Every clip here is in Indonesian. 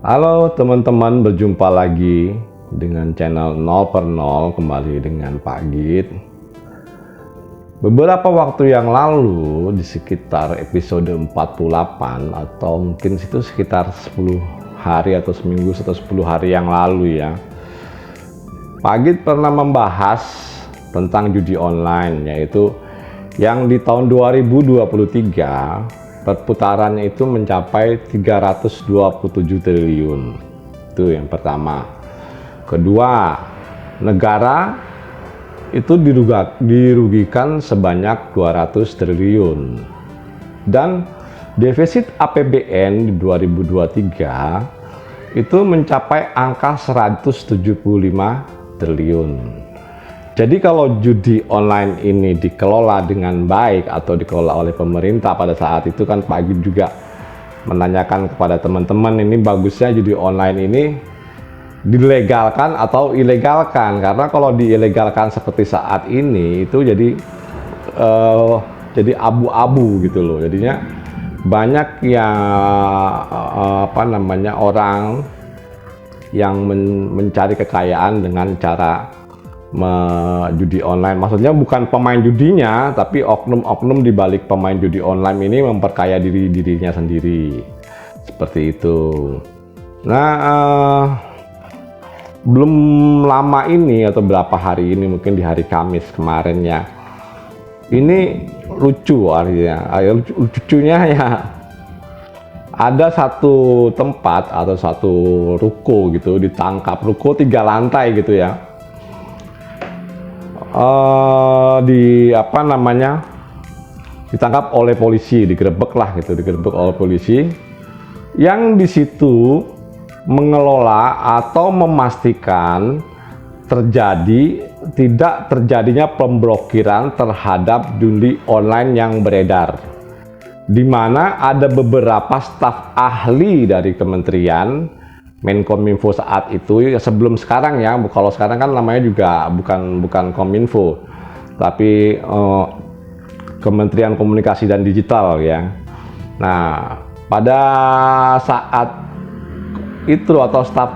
Halo teman-teman, berjumpa lagi dengan channel 0 per 0 kembali dengan Pak Git. Beberapa waktu yang lalu di sekitar episode 48 atau mungkin itu sekitar 10 hari atau seminggu atau 10 hari yang lalu ya, Pak Git pernah membahas tentang judi online, yaitu yang di tahun 2023 perputarannya itu mencapai 327 triliun. Itu yang pertama. Kedua, negara itu dirugikan sebanyak 200 triliun. Dan defisit APBN di 2023 itu mencapai angka 175 triliun. Jadi kalau judi online ini dikelola dengan baik atau dikelola oleh pemerintah, pada saat itu kan Pak Git juga menanyakan kepada teman-teman, ini bagusnya judi online ini dilegalkan atau ilegalkan, karena kalau diilegalkan seperti saat ini itu jadi abu-abu gitu loh. Jadinya banyak yang orang yang mencari kekayaan dengan cara judi online. Maksudnya bukan pemain judinya, tapi oknum-oknum di balik pemain judi online ini memperkaya dirinya sendiri. Seperti itu. Nah, belum lama ini atau berapa hari ini, mungkin di hari Kamis kemarin ya, ini lucu artinya. Lucunya ya, ada satu tempat atau satu ruko gitu ditangkap, ruko 3 lantai gitu ya, ditangkap oleh polisi, digerebek oleh polisi yang di situ mengelola atau memastikan tidak terjadinya pemblokiran terhadap judi online yang beredar, di mana ada beberapa staf ahli dari Kementerian Menkominfo saat itu, sebelum sekarang ya. Kalau sekarang kan namanya juga bukan Kominfo, tapi Kementerian Komunikasi dan Digital ya. Nah, pada saat itu atau staf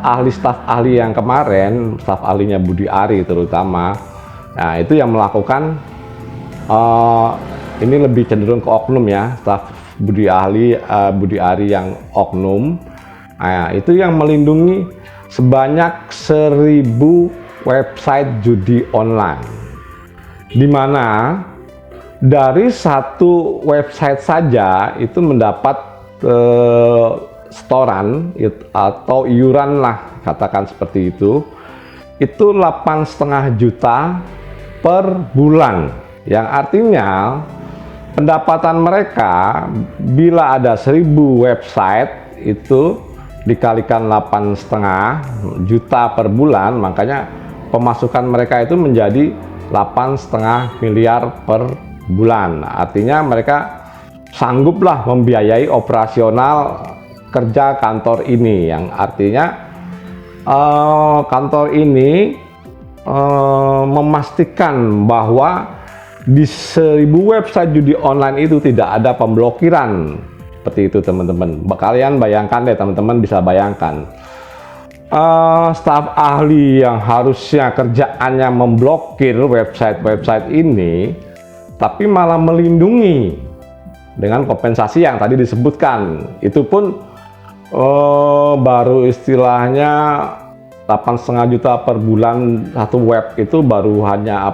ahli yang kemarin, staf ahlinya Budi Ari terutama, nah itu yang melakukan, ini lebih cenderung ke oknum ya, staf Budi Ari yang oknum. Nah, itu yang melindungi sebanyak 1000 website judi online, di mana dari satu website saja itu mendapat setoran atau iuran lah, katakan seperti itu 8,5 juta per bulan, yang artinya pendapatan mereka bila ada 1000 website itu dikalikan 8,5 juta per bulan, makanya pemasukan mereka itu menjadi 8,5 miliar per bulan. Artinya mereka sangguplah membiayai operasional kerja kantor ini, yang artinya kantor ini memastikan bahwa di 1000 website judi online itu tidak ada pemblokiran. Seperti itu teman-teman. Kalian bayangkan deh, teman-teman bisa bayangkan, staf ahli yang harusnya kerjaannya memblokir website ini, tapi malah melindungi dengan kompensasi yang tadi disebutkan. Itu pun baru istilahnya 8,5 juta per bulan satu web, itu baru hanya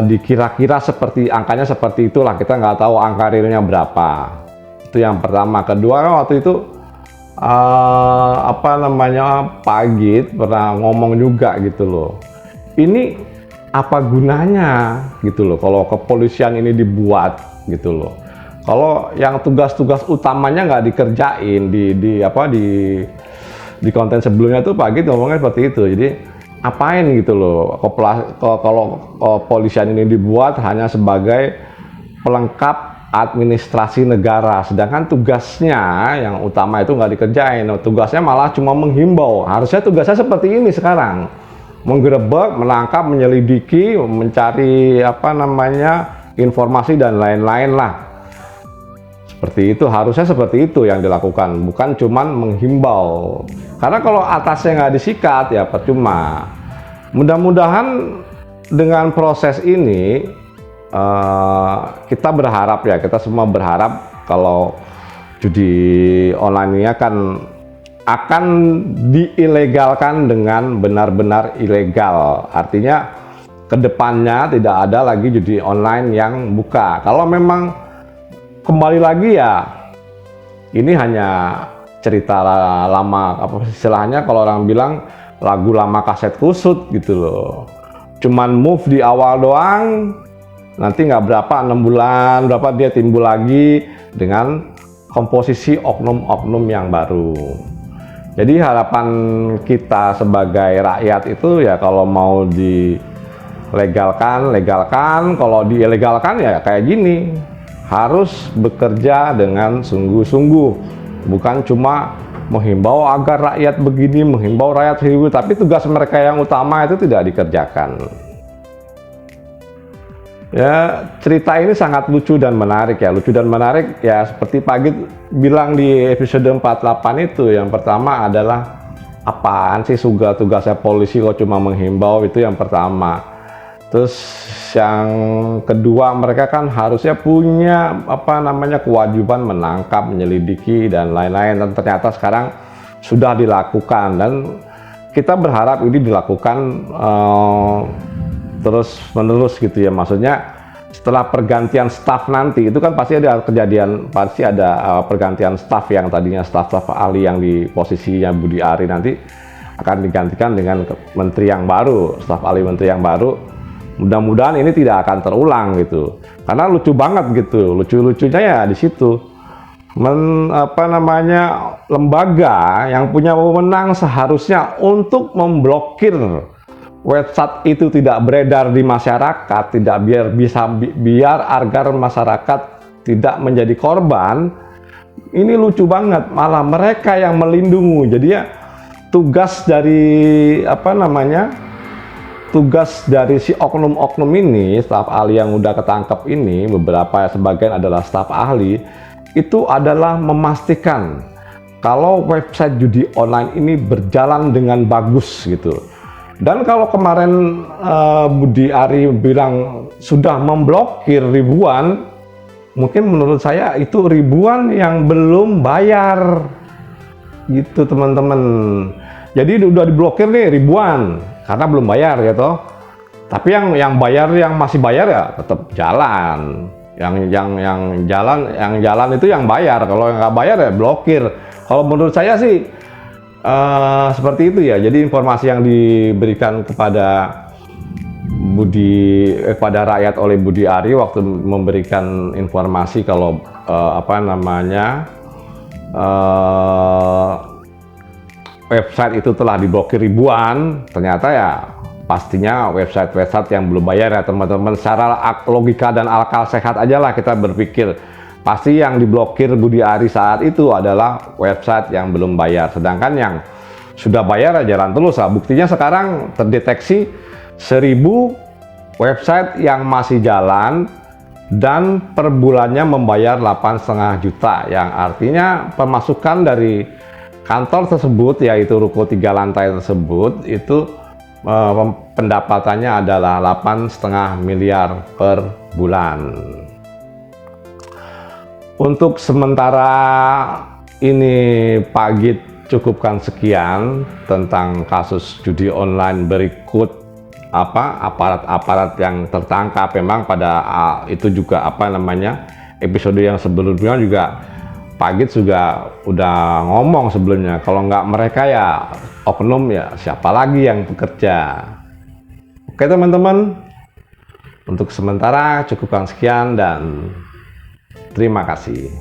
dikira-kira seperti angkanya seperti itulah, kita nggak tahu angka realnya berapa. Itu yang pertama. Kedua, kan waktu itu Pak Git pernah ngomong juga gitu loh, ini apa gunanya gitu loh kalau kepolisian ini dibuat gitu loh, kalau yang tugas-tugas utamanya nggak dikerjain di konten sebelumnya tuh Pak Git ngomongnya seperti itu. Jadi apain gitu loh kalau kepolisian ini dibuat hanya sebagai pelengkap administrasi negara, sedangkan tugasnya yang utama itu nggak dikerjain. Tugasnya malah cuma menghimbau. Harusnya tugasnya seperti ini sekarang, menggerebek, menangkap, menyelidiki, mencari informasi dan lain-lain lah. Seperti itu, harusnya seperti itu yang dilakukan, bukan cuman menghimbau. Karena kalau atasnya nggak disikat ya percuma. Mudah-mudahan dengan proses ini kita berharap ya, kita semua berharap kalau judi online ini akan diilegalkan dengan benar-benar ilegal. Artinya kedepannya tidak ada lagi judi online yang buka. Kalau memang kembali lagi ya, ini hanya cerita lama, apa istilahnya kalau orang bilang lagu lama kaset kusut gitu loh. Cuman move di awal doang, nanti nggak berapa, 6 bulan berapa dia timbul lagi dengan komposisi oknum-oknum yang baru. Jadi harapan kita sebagai rakyat itu ya, kalau mau dilegalkan, legalkan. Kalau diilegalkan ya kayak gini, harus bekerja dengan sungguh-sungguh, bukan cuma menghimbau agar rakyat begini, menghimbau rakyat begitu, tapi tugas mereka yang utama itu tidak dikerjakan. Ya, cerita ini sangat lucu dan menarik ya. Lucu dan menarik ya, seperti Pagit bilang di episode 48 itu. Yang pertama adalah, apaan sih tugasnya polisi kok cuma menghimbau, itu yang pertama. Terus yang kedua, mereka kan harusnya punya kewajiban menangkap, menyelidiki dan lain-lain, dan ternyata sekarang sudah dilakukan, dan kita berharap ini dilakukan terus menerus gitu ya. Maksudnya setelah pergantian staf nanti itu kan pasti ada pergantian staf, yang tadinya staf ahli yang di posisinya Budi Ari nanti akan digantikan dengan menteri yang baru, staf ahli menteri yang baru. Mudah-mudahan ini tidak akan terulang gitu, karena lucu banget gitu. Lucu-lucunya ya di situ, lembaga yang punya wewenang seharusnya untuk memblokir website itu tidak beredar di masyarakat, tidak biar agar masyarakat tidak menjadi korban. Ini lucu banget, malah mereka yang melindungi. Jadi ya, tugas dari si oknum-oknum ini, staf ahli yang udah ketangkep ini, beberapa sebagian adalah staf ahli, itu adalah memastikan kalau website judi online ini berjalan dengan bagus gitu. Dan kalau kemarin Budi Ari bilang sudah memblokir ribuan, mungkin menurut saya itu ribuan yang belum bayar gitu teman-teman. Jadi udah diblokir nih ribuan karena belum bayar ya toh. Tapi yang bayar, yang masih bayar ya tetap jalan. Yang jalan itu yang bayar. Kalau yang nggak bayar ya blokir. Kalau menurut saya sih seperti itu ya. Jadi informasi yang diberikan kepada rakyat oleh Budi Ari waktu memberikan informasi kalau website itu telah diblokir ribuan, ternyata ya pastinya website yang belum bayar ya teman-teman. Secara logika dan akal sehat aja lah kita berpikir, pasti yang diblokir Budi Ari saat itu adalah website yang belum bayar, sedangkan yang sudah bayar ya jalan terus lah. Buktinya sekarang terdeteksi 1000 website yang masih jalan dan per bulannya membayar 8,5 juta, yang artinya pemasukan dari kantor tersebut, yaitu ruko 3 lantai tersebut, itu pendapatannya adalah 8,5 miliar per bulan. Untuk sementara ini Pagit cukupkan sekian tentang kasus judi online berikut aparat-aparat yang tertangkap. Memang pada itu juga episode yang sebelumnya juga Pagit juga udah ngomong sebelumnya, kalau nggak mereka ya oknum, ya siapa lagi yang bekerja. Oke teman-teman, untuk sementara cukupkan sekian dan terima kasih.